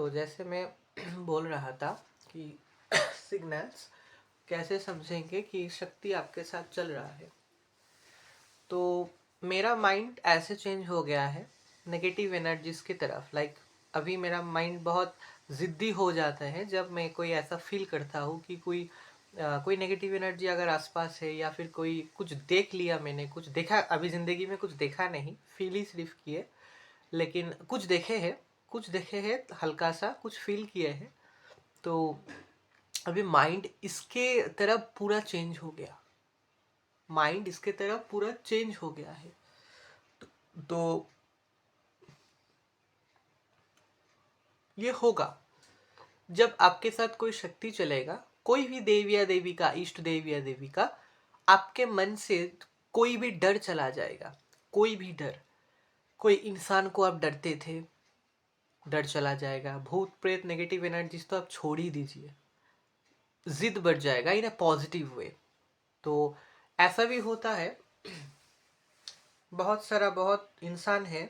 तो जैसे मैं बोल रहा था कि सिग्नल्स कैसे समझेंगे कि शक्ति आपके साथ चल रहा है। तो मेरा माइंड ऐसे चेंज हो गया है नेगेटिव एनर्जीज की तरफ। अभी मेरा माइंड बहुत ज़िद्दी हो जाता है जब मैं कोई ऐसा फील करता हूँ कि कोई नेगेटिव एनर्जी अगर आसपास है, या फिर कोई कुछ देख लिया, मैंने कुछ देखा। अभी ज़िंदगी में कुछ देखा नहीं, फील ही सिर्फ किए, लेकिन कुछ देखे हैं हल्का सा कुछ फील किए हैं। तो अभी माइंड इसके तरफ पूरा चेंज हो गया, माइंड इसके तरफ पूरा चेंज हो गया है। तो ये होगा जब आपके साथ कोई शक्ति चलेगा, कोई भी देव या देवी का, इष्ट देव या देवी का, आपके मन से कोई भी डर चला जाएगा। कोई भी डर, कोई इंसान को आप डरते थे, डर चला जाएगा। भूत प्रेत नेगेटिव एनर्जीज तो आप छोड़ ही दीजिए, जिद बढ़ जाएगा इन अ पॉजिटिव वे। तो ऐसा भी होता है, बहुत इंसान है,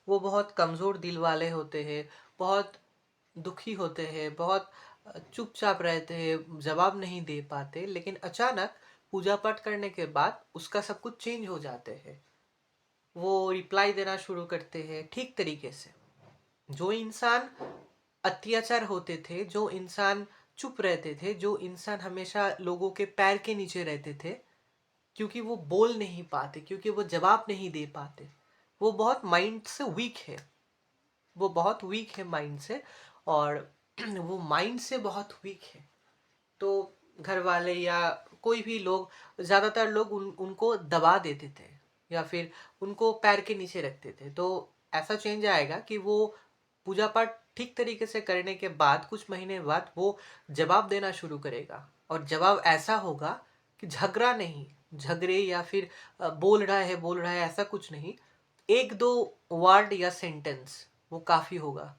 वो बहुत कमज़ोर दिल वाले होते हैं, बहुत दुखी होते हैं, बहुत चुपचाप रहते हैं, जवाब नहीं दे पाते, लेकिन अचानक पूजा पाठ करने के बाद उसका सब कुछ चेंज हो जाते हैं। वो रिप्लाई देना शुरू करते हैं ठीक तरीके से। जो इंसान अत्याचार होते थे, जो इंसान चुप रहते थे, जो इंसान हमेशा लोगों के पैर के नीचे रहते थे, क्योंकि वो बोल नहीं पाते, क्योंकि वो जवाब नहीं दे पाते, वो बहुत माइंड से वीक है, वो बहुत वीक है माइंड से। और वो माइंड से बहुत वीक है। तो घर वाले या कोई भी लोग, ज़्यादातर लोग उनको दबा देते थे, या फिर उनको पैर के नीचे रखते थे। तो ऐसा चेंज आएगा कि वो पूजा पाठ ठीक तरीके से करने के बाद कुछ महीने बाद वो जवाब देना शुरू करेगा। और जवाब ऐसा होगा कि झगड़ा नहीं, झगड़े या फिर बोल रहा है ऐसा कुछ नहीं, एक दो वर्ड या सेंटेंस वो काफ़ी होगा।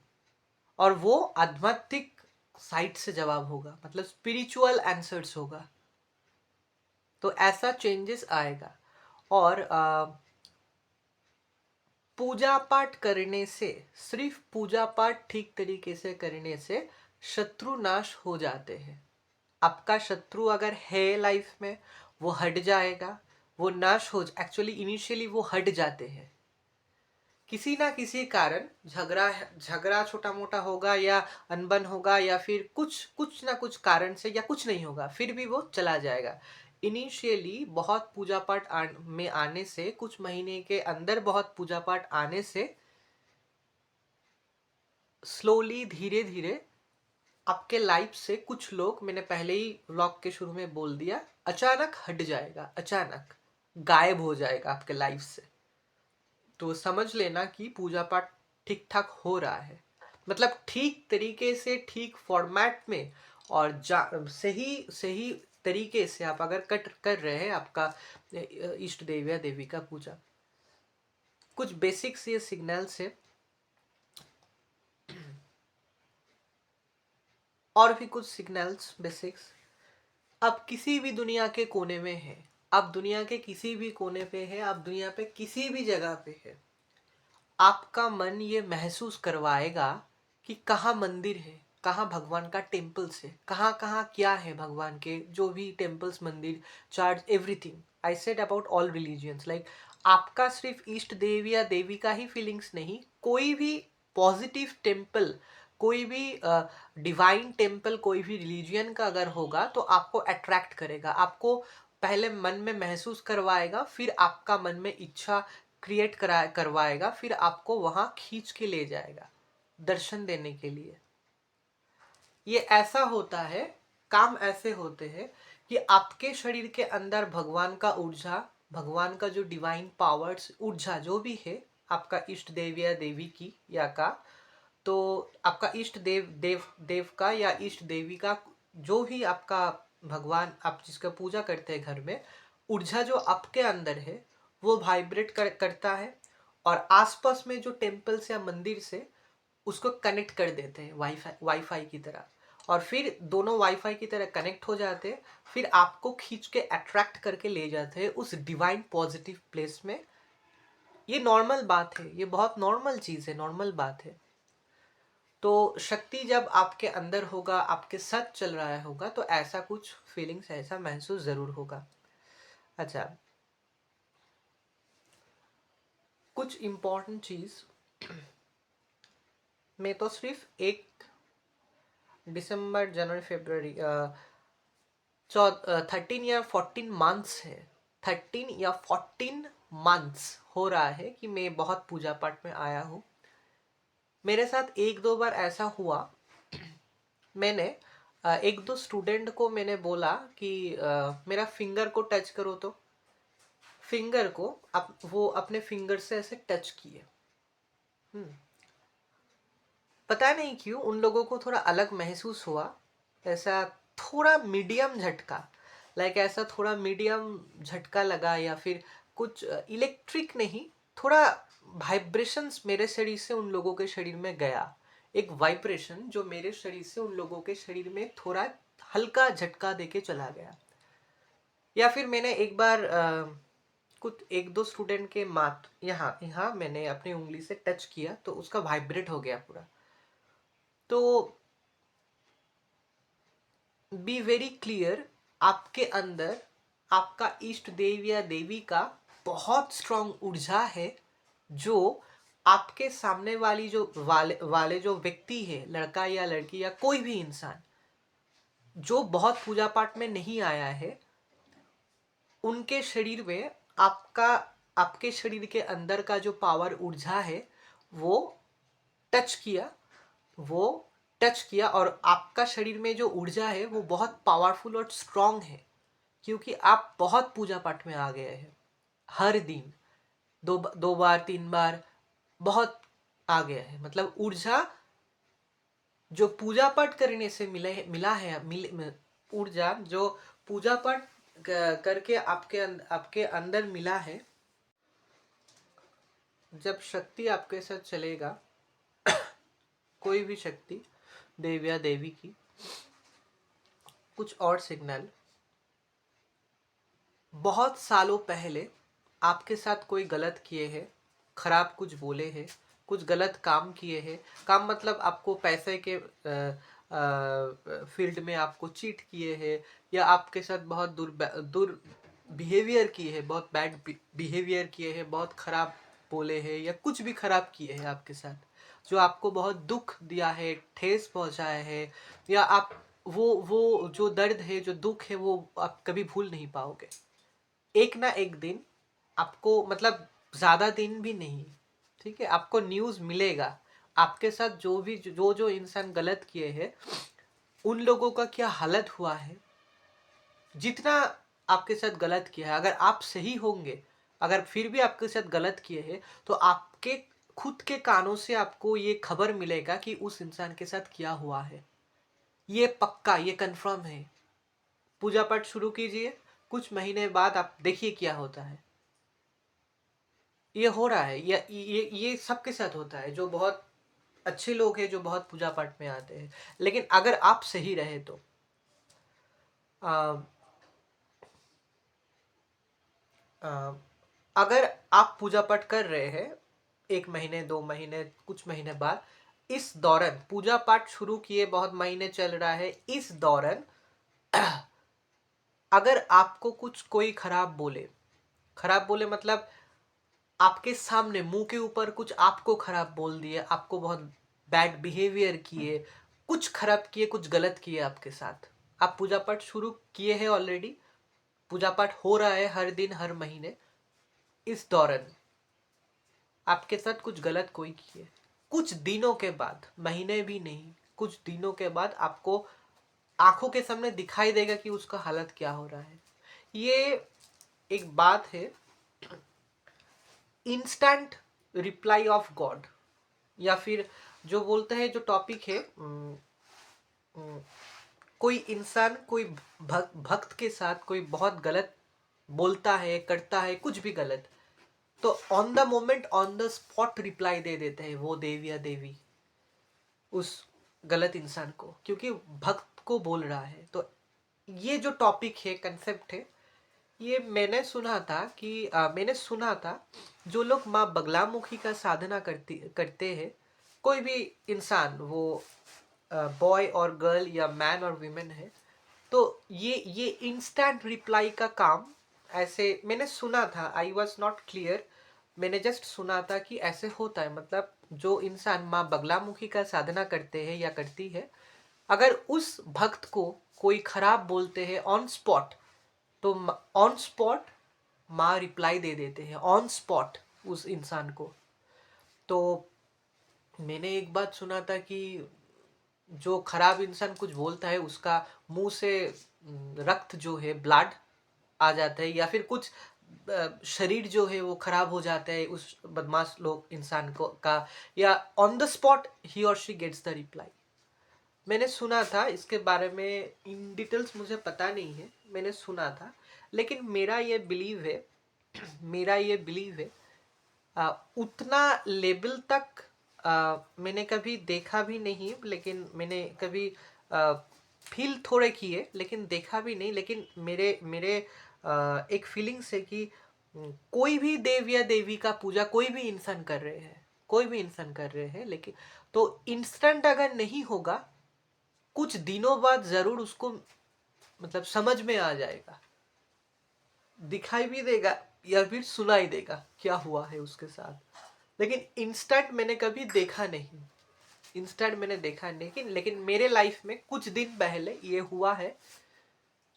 और वो आध्यात्मिक साइड से जवाब होगा, मतलब स्पिरिचुअल आंसर्स होगा। तो ऐसा चेंजेस आएगा। और पूजा पाठ करने से, सिर्फ पूजा पाठ ठीक तरीके से करने से शत्रु नाश हो जाते हैं। आपका शत्रु अगर है लाइफ में, वो हट जाएगा, वो नाश हो, एक्चुअली इनिशियली वो हट जाते हैं। किसी ना किसी कारण झगड़ा झगड़ा छोटा मोटा होगा, या अनबन होगा, या फिर कुछ कुछ ना कुछ कारण से, या कुछ नहीं होगा, फिर भी वो चला जाएगा। इनिशियली बहुत पूजा पाठ में आने से, कुछ महीने के अंदर बहुत पूजा पाठ आने से, स्लोली धीरे धीरे आपके लाइफ से कुछ लोग, मैंने पहले ही व्लॉग के शुरू में बोल दिया, अचानक हट जाएगा, अचानक गायब हो जाएगा आपके लाइफ से। तो समझ लेना कि पूजा पाठ ठीक ठाक हो रहा है, मतलब ठीक तरीके से, ठीक फॉर्मेट में, और सही सही तरीके से आप अगर कट कर रहे हैं आपका इष्ट देव या देवी का पूजा। कुछ बेसिक्स ये सिग्नल्स है, और भी कुछ सिग्नल्स बेसिक्स। आप किसी भी दुनिया के कोने में है, आप दुनिया के किसी भी कोने पे है, आप दुनिया पे किसी भी जगह पे है, आपका मन ये महसूस करवाएगा कि कहाँ मंदिर है, कहाँ भगवान का टेम्पल्स है, कहाँ कहाँ क्या है भगवान के, जो भी टेम्पल्स, मंदिर, church, everything. I said about all religions. आपका सिर्फ इष्ट देव या देवी का ही फीलिंग्स नहीं, कोई भी पॉजिटिव टेम्पल, कोई भी डिवाइन टेम्पल, कोई भी रिलीजियन का अगर होगा तो आपको अट्रैक्ट करेगा, आपको पहले मन में महसूस करवाएगा, फिर आपका मन में इच्छा क्रिएट करवाएगा, फिर आपको वहां खींच के ले जाएगा दर्शन देने के लिए। ये ऐसा होता है, काम ऐसे होते हैं कि आपके शरीर के अंदर भगवान का ऊर्जा, भगवान का जो डिवाइन पावर्स, ऊर्जा जो भी है, आपका इष्ट देव या देवी की या का, तो आपका इष्ट देव का या इष्ट देवी का, जो भी आपका भगवान, आप जिसका पूजा करते हैं घर में, ऊर्जा जो आपके अंदर है वो वाइब्रेट करता है, और आसपास में जो टेम्पल्स या मंदिर से उसको कनेक्ट कर देते हैं वाईफाई की तरह। और फिर दोनों वाईफाई की तरह कनेक्ट हो जाते हैं, फिर आपको खींच के अट्रैक्ट करके ले जाते हैं उस डिवाइन पॉजिटिव प्लेस में। ये नॉर्मल बात है, ये बहुत नॉर्मल चीज़ है, नॉर्मल बात है। तो शक्ति जब आपके अंदर होगा, आपके साथ चल रहा होगा, तो ऐसा कुछ फीलिंग्स, ऐसा महसूस जरूर होगा। अच्छा, कुछ इम्पोर्टेंट चीज, मैं तो सिर्फ एक दिसंबर जनवरी फरवरी 13 या 14 मंथ्स है, 13 या 14 मंथ्स हो रहा है कि मैं बहुत पूजा पाठ में आया हूँ। मेरे साथ एक दो बार ऐसा हुआ, मैंने एक दो स्टूडेंट को मैंने बोला कि मेरा फिंगर को टच करो, तो फिंगर को वो अपने फिंगर से ऐसे टच किए। पता नहीं क्यों उन लोगों को थोड़ा अलग महसूस हुआ, ऐसा थोड़ा मीडियम झटका, लाइक ऐसा थोड़ा मीडियम झटका लगा, या फिर कुछ इलेक्ट्रिक नहीं, थोड़ा वाइब्रेशंस मेरे शरीर से उन लोगों के शरीर में गया, एक वाइब्रेशन जो मेरे शरीर से उन लोगों के शरीर में थोड़ा हल्का झटका देके चला गया। या फिर मैंने एक बार कुछ एक दो स्टूडेंट के माथ यहाँ यहाँ मैंने अपनी उंगली से टच किया, तो उसका वाइब्रेट हो गया पूरा। तो बी वेरी क्लियर, आपके अंदर आपका इष्ट देव या देवी का बहुत स्ट्रांग ऊर्जा है, जो आपके सामने वाली जो वाले जो व्यक्ति है, लड़का या लड़की या कोई भी इंसान जो बहुत पूजा पाठ में नहीं आया है, उनके शरीर में आपका आपके शरीर के अंदर का जो पावर ऊर्जा है वो टच किया, वो टच किया, और आपका शरीर में जो ऊर्जा है वो बहुत पावरफुल और स्ट्रांग है, क्योंकि आप बहुत पूजा पाठ में आ गए हैं। हर दिन दो दो बार तीन बार बहुत आ गया है, मतलब ऊर्जा जो पूजा पाठ करने से मिला है, ऊर्जा जो पूजा पाठ करके आपके अंदर मिला है, जब शक्ति आपके साथ चलेगा, कोई भी शक्ति, देव या देवी की, कुछ और सिग्नल, बहुत सालों पहले आपके साथ कोई गलत किए हैं, खराब कुछ बोले हैं, कुछ गलत काम किए हैं, काम मतलब आपको पैसे के फील्ड में आपको चीट किए हैं, या आपके साथ बहुत दुर बिहेवियर किए हैं, बहुत बैड बिहेवियर किए हैं, बहुत खराब बोले हैं, या कुछ भी खराब किए हैं आपके साथ, जो आपको बहुत दुख दिया है, ठेस पहुंचाया है, या आप वो जो दर्द है, जो दुख है, वो आप कभी भूल नहीं पाओगे। एक ना एक दिन आपको, मतलब ज्यादा दिन भी नहीं, ठीक है, आपको न्यूज मिलेगा आपके साथ जो भी जो इंसान गलत किए हैं उन लोगों का क्या हालत हुआ है, जितना आपके साथ गलत किया है। अगर आप सही होंगे, अगर फिर भी आपके साथ गलत किए हैं, तो आपके खुद के कानों से आपको ये खबर मिलेगा कि उस इंसान के साथ क्या हुआ है। ये पक्का, ये कंफर्म है। पूजा पाठ शुरू कीजिए, कुछ महीने बाद आप देखिए क्या होता है। ये हो रहा है, ये सबके साथ होता है, जो बहुत अच्छे लोग हैं, जो बहुत पूजा पाठ में आते हैं। लेकिन अगर आप सही रहे तो आ, आ, अगर आप पूजा पाठ कर रहे हैं, एक महीने दो महीने कुछ महीने बाद, इस दौरान पूजा पाठ शुरू किए बहुत महीने चल रहा है, इस दौरान अगर आपको कुछ कोई खराब बोले मतलब आपके सामने मुंह के ऊपर कुछ आपको खराब बोल दिए, आपको बहुत बैड बिहेवियर किए, कुछ खराब किए, कुछ गलत किए आपके साथ, आप पूजा पाठ शुरू किए हैं ऑलरेडी, पूजा पाठ हो रहा है हर दिन हर महीने, इस दौरान आपके साथ कुछ गलत कोई किए, कुछ दिनों के बाद, महीने भी नहीं, कुछ दिनों के बाद आपको आंखों के सामने दिखाई देगा कि उसका हालत क्या हो रहा है। ये एक बात है, इंस्टेंट रिप्लाई ऑफ गॉड, या फिर जो बोलते हैं, जो टॉपिक है, कोई इंसान कोई भक्त के साथ कोई बहुत गलत बोलता है, करता है कुछ भी गलत, तो on the moment on the spot reply दे देते हैं वो देव या देवी उस गलत इंसान को, क्योंकि भक्त को बोल रहा है। तो ये जो टॉपिक है, कंसेप्ट है, ये मैंने सुना था जो लोग माँ बगलामुखी का साधना करते हैं, कोई भी इंसान, वो बॉय और गर्ल या मैन और वीमेन है, तो ये इंस्टेंट रिप्लाई का काम, ऐसे मैंने सुना था, आई वॉज नॉट क्लियर, मैंने जस्ट सुना था कि ऐसे होता है। मतलब जो इंसान माँ बगलामुखी का साधना करते हैं या करती है, अगर उस भक्त को कोई खराब बोलते हैं ऑन स्पॉट, तो ऑन स्पॉट माँ रिप्लाई दे देते हैं ऑन स्पॉट उस इंसान को। तो मैंने एक बात सुना था कि जो खराब इंसान कुछ बोलता है, उसका मुंह से रक्त जो है, ब्लड आ जाता है, या फिर कुछ शरीर जो है वो खराब हो जाता है उस बदमाश लोग इंसान को का, या ऑन द स्पॉट ही और शी गेट्स द रिप्लाई। मैंने सुना था इसके बारे में, इन डिटेल्स मुझे पता नहीं है, मैंने सुना था। लेकिन मेरा ये बिलीव है मेरा ये बिलीव है, उतना लेवल तक मैंने कभी देखा भी नहीं, लेकिन मैंने कभी फील थोड़े किए, लेकिन देखा भी नहीं। लेकिन मेरे मेरे एक फीलिंग्स है कि कोई भी देव या देवी का पूजा कोई भी इंसान कर रहे हैं, कोई भी इंसान कर रहे हैं, लेकिन तो इंस्टेंट अगर नहीं होगा, कुछ दिनों बाद जरूर उसको मतलब समझ में आ जाएगा, दिखाई भी देगा या फिर सुनाई देगा क्या हुआ है उसके साथ। लेकिन इंस्टेंट मैंने कभी देखा नहीं, इंस्टेंट मैंने देखा नहीं। लेकिन मेरे लाइफ में कुछ दिन पहले ये हुआ है।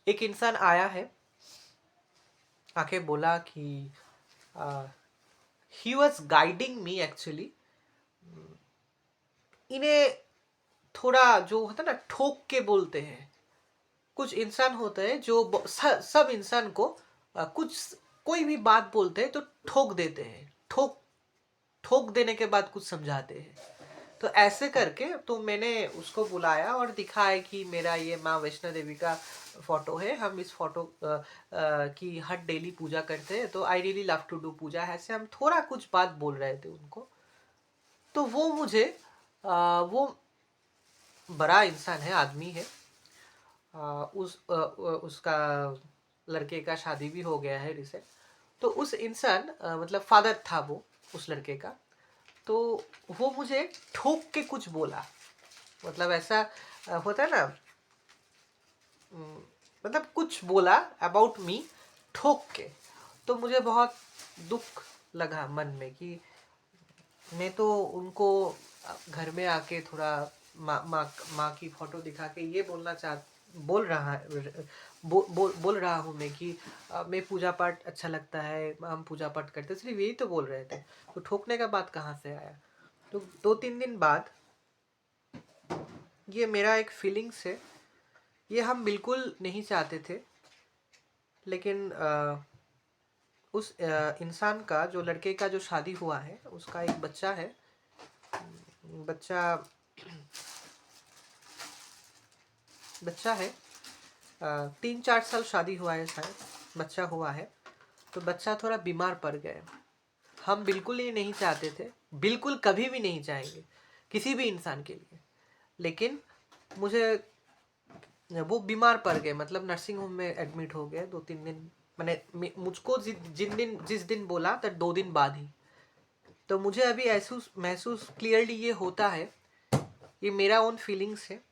एक इंसान आया है, आके बोला कि he was guiding me actually. इन्हें थोड़ा जो होता है ना, ठोक के बोलते हैं। कुछ इंसान होते हैं जो सब इंसान को कुछ कोई भी बात बोलते हैं तो ठोक देते हैं, ठोक ठोक देने के बाद कुछ समझाते हैं। तो ऐसे करके तो मैंने उसको बुलाया और दिखाया कि मेरा ये माँ वैष्णो देवी का फोटो है, हम इस फोटो की हर डेली पूजा करते हैं, तो I really love to do puja. ऐसे हम थोड़ा कुछ बात बोल रहे थे उनको। तो वो मुझे वो बड़ा इंसान है, आदमी है, उसका लड़के का शादी भी हो गया है रिसेंट। तो उस इंसान मतलब फादर था वो उस लड़के का। तो वो मुझे ठोक के कुछ बोला, मतलब ऐसा होता है ना, मतलब कुछ बोला अबाउट मी ठोक के। तो मुझे बहुत दुख लगा मन में कि मैं तो उनको घर में आके थोड़ा माँ की फोटो दिखा के ये बोल रहा हूँ मैं कि मैं पूजा पाठ अच्छा लगता है, हम पूजा पाठ करते, सिर्फ यही तो बोल रहे थे। तो ठोकने का बात कहाँ से आया? तो 2-3 दिन बाद ये मेरा एक फीलिंग्स है, ये हम बिल्कुल नहीं चाहते थे। लेकिन उस इंसान का, जो लड़के का जो शादी हुआ है, उसका एक बच्चा है। बच्चा बच्चा है 3-4 साल शादी हुआ है शायद, बच्चा हुआ है। तो बच्चा थोड़ा बीमार पड़ गया। हम बिल्कुल ही नहीं चाहते थे, बिल्कुल कभी भी नहीं चाहेंगे किसी भी इंसान के लिए। लेकिन मुझे वो बीमार पड़ गए, मतलब नर्सिंग होम में एडमिट हो गए 2-3 दिन। मैंने मुझको जिस दिन बोला तो 2 दिन बाद ही। तो मुझे अभी महसूस क्लियरली ये होता है, ये मेरा ओन फीलिंग्स है।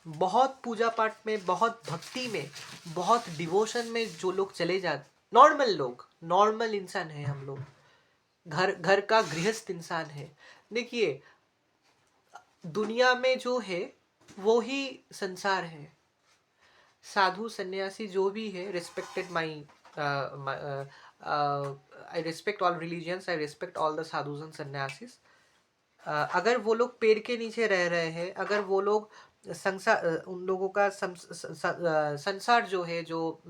बहुत पूजा पाठ में, बहुत भक्ति में, बहुत डिवोशन में जो लोग चले जाते, नॉर्मल लोग, नॉर्मल इंसान है हम लोग, घर घर का गृहस्थ इंसान है। देखिए, दुनिया में जो है वो ही संसार है। साधु सन्यासी जो भी है, respected my I respect all religions, I respect all the sadhus and sannyasis. अगर वो लोग पेड़ के नीचे रह रहे हैं, अगर वो लोग संसार, उन लोगों का संसार जो है, जो